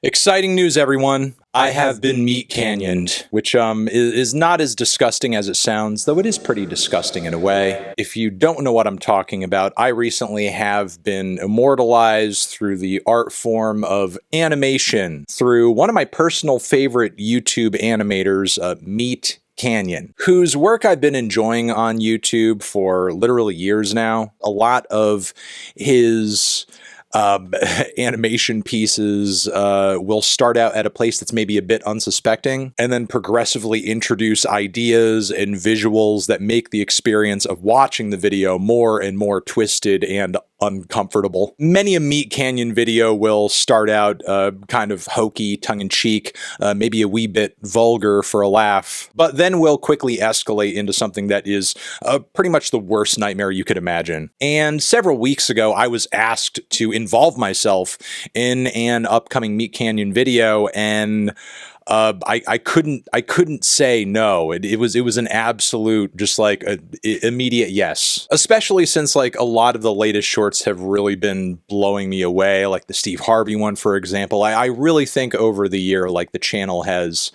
Exciting news, everyone. I have been MeatCanyoned, which is not as disgusting as it sounds, though it is pretty disgusting in a way. If you don't know what I'm talking about, I recently have been immortalized through the art form of animation through one of my personal favorite YouTube animators, MeatCanyon, whose work I've been enjoying on YouTube for literally years now. A lot of his animation pieces will start out at a place that's maybe a bit unsuspecting and then progressively introduce ideas and visuals that make the experience of watching the video more and more twisted and uncomfortable. Many a MeatCanyon video will start out kind of hokey, tongue-in-cheek, maybe a wee bit vulgar for a laugh, but then will quickly escalate into something that is pretty much the worst nightmare you could imagine. And several weeks ago, I was asked to involve myself in an upcoming MeatCanyon video, and I couldn't say no. It was an absolute, just like immediate yes. Especially since like a lot of the latest shorts have really been blowing me away, like the Steve Harvey one, for example. I really think over the year, like the channel has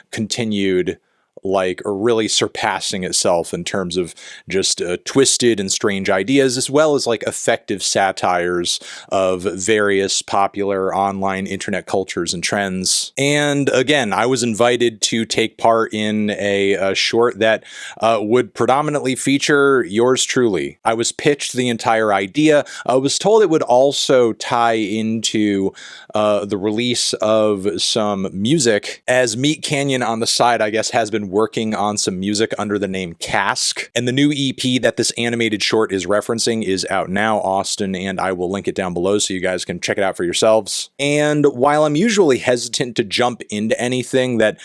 continued like really surpassing itself in terms of just twisted and strange ideas, as well as like effective satires of various popular online internet cultures and trends. And again, I was invited to take part in a short that would predominantly feature yours truly. I was pitched the entire idea. I was told it would also tie into the release of some music, as MeatCanyon on the side, I guess, has been working on some music under the name Cask. And the new EP that this animated short is referencing is out now, Austen, and I will link it down below so you guys can check it out for yourselves. And while I'm usually hesitant to jump into anything that,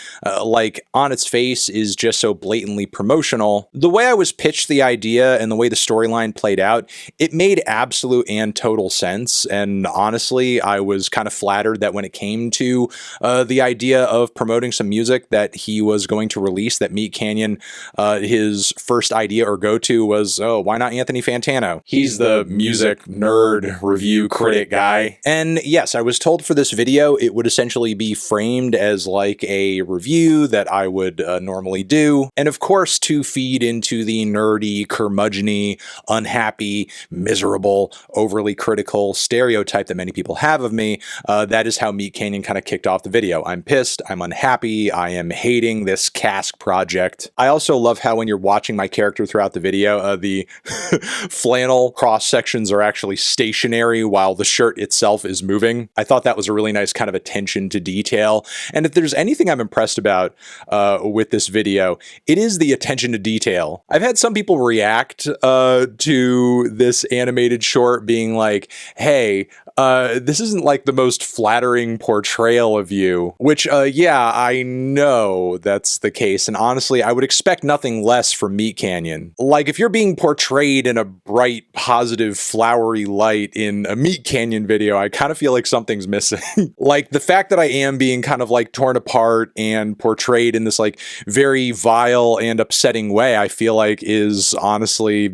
like, on its face is just so blatantly promotional, the way I was pitched the idea and the way the storyline played out, it made absolute and total sense. And honestly, I was kind of flattered that when it came to the idea of promoting some music that he was going to release, that MeatCanyon, his first idea or go-to was, oh, why not Anthony Fantano? He's the music nerd review critic guy. And yes, I was told for this video, it would essentially be framed as like a review that I would normally do. And of course, to feed into the nerdy, curmudgeon-y, unhappy, miserable, overly critical stereotype that many people have of me, that is how MeatCanyon kind of kicked off the video. I'm pissed, I'm unhappy, I am hating this Cask project. I also love how when you're watching my character throughout the video, the flannel cross sections are actually stationary while the shirt itself is moving. I thought that was a really nice kind of attention to detail. And if there's anything I'm impressed about with this video, it is the attention to detail. I've had some people react to this animated short being like, hey, this isn't like the most flattering portrayal of you, which, yeah, I know that's the case. And honestly, I would expect nothing less from MeatCanyon. Like, if you're being portrayed in a bright, positive, flowery light in a MeatCanyon video, I kind of feel like something's missing. Like, the fact that I am being kind of like torn apart and portrayed in this like very vile and upsetting way, I feel like is honestly,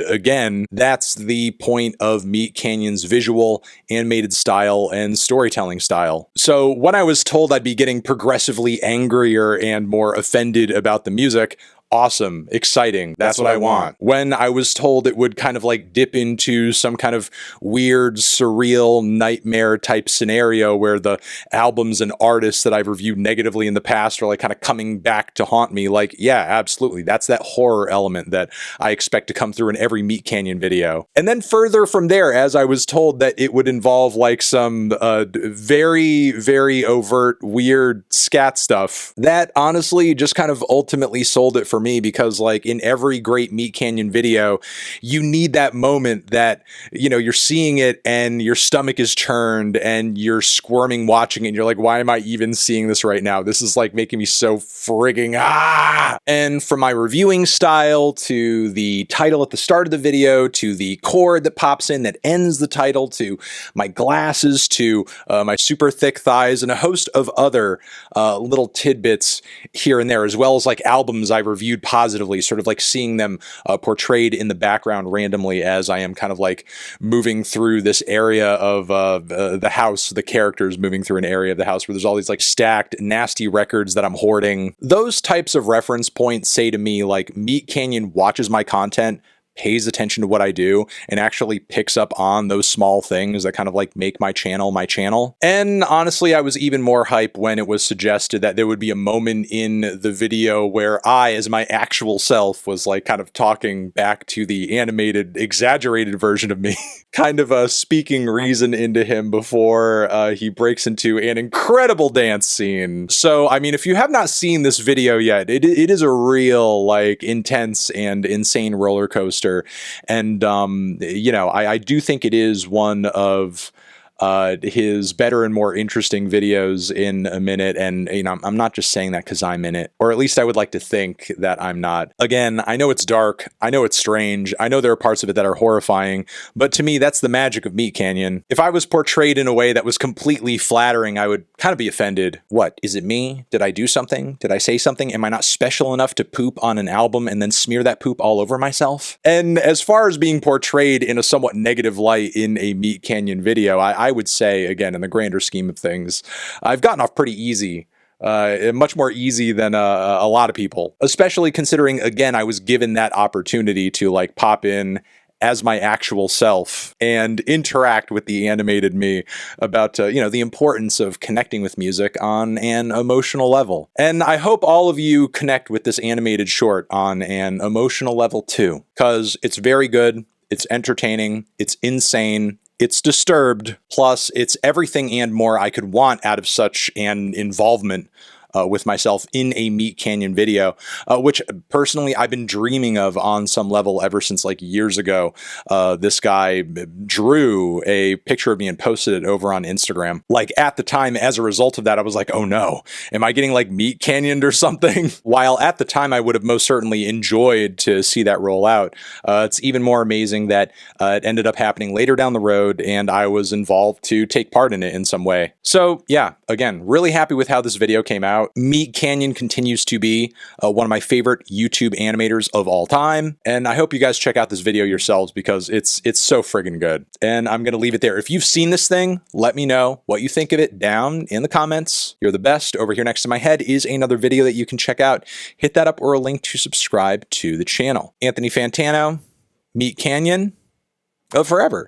again, that's the point of MeatCanyon's visual, animated style, and storytelling style. So when I was told I'd be getting progressively angrier and more offended about the music, awesome, exciting, that's what I want. When I was told it would kind of like dip into some kind of weird, surreal, nightmare type scenario where the albums and artists that I've reviewed negatively in the past are like kind of coming back to haunt me, like, yeah, absolutely, that's that horror element that I expect to come through in every MeatCanyon video. And then further from there, as I was told that it would involve like some very, very overt, weird scat stuff, that honestly just kind of ultimately sold it for me, because like in every great MeatCanyon video, you need that moment that, you know, you're seeing it and your stomach is churned and you're squirming watching it and you're like, why am I even seeing this right now? This is like making me so frigging And from my reviewing style to the title at the start of the video to the chord that pops in that ends the title to my glasses to my super thick thighs and a host of other little tidbits here and there, as well as like albums I reviewed viewed positively, sort of like seeing them portrayed in the background randomly as I am kind of like moving through this area of the house, the characters moving through an area of the house where there's all these like stacked nasty records that I'm hoarding. Those types of reference points say to me like MeatCanyon watches my content, pays attention to what I do, and actually picks up on those small things that kind of like make my channel my channel. And honestly, I was even more hype when it was suggested that there would be a moment in the video where I, as my actual self, was like kind of talking back to the animated, exaggerated version of me, kind of speaking reason into him before he breaks into an incredible dance scene. So, I mean, if you have not seen this video yet, it is a real, like, intense and insane roller coaster. And, you know, I do think it is one of his better and more interesting videos in a minute. And, you know, I'm not just saying that because I'm in it, or at least I would like to think that I'm not. Again, I know it's dark. I know it's strange. I know there are parts of it that are horrifying, but to me, that's the magic of MeatCanyon. If I was portrayed in a way that was completely flattering, I would kind of be offended. What? Is it me? Did I do something? Did I say something? Am I not special enough to poop on an album and then smear that poop all over myself? And as far as being portrayed in a somewhat negative light in a MeatCanyon video, I would say, again, in the grander scheme of things, I've gotten off pretty easy. Much more easy than a lot of people, especially considering, again, I was given that opportunity to like pop in as my actual self and interact with the animated me about, you know, the importance of connecting with music on an emotional level. And I hope all of you connect with this animated short on an emotional level too, because it's very good, it's entertaining, it's insane, it's disturbed, plus it's everything and more I could want out of such an involvement with myself in a MeatCanyon video, which personally I've been dreaming of on some level ever since like years ago. This guy drew a picture of me and posted it over on Instagram. Like at the time, as a result of that, I was like, oh no, am I getting like MeatCanyoned or something? While at the time I would have most certainly enjoyed to see that roll out. It's even more amazing that it ended up happening later down the road and I was involved to take part in it in some way. So yeah, again, really happy with how this video came out. MeatCanyon continues to be one of my favorite YouTube animators of all time, and I hope you guys check out this video yourselves because it's so friggin' good. And I'm gonna leave it there. If you've seen this thing, let me know what you think of it down in the comments. You're the best. Over here next to my head is another video that you can check out. Hit that up or a link to subscribe to the channel. Anthony Fantano, MeatCanyon, forever.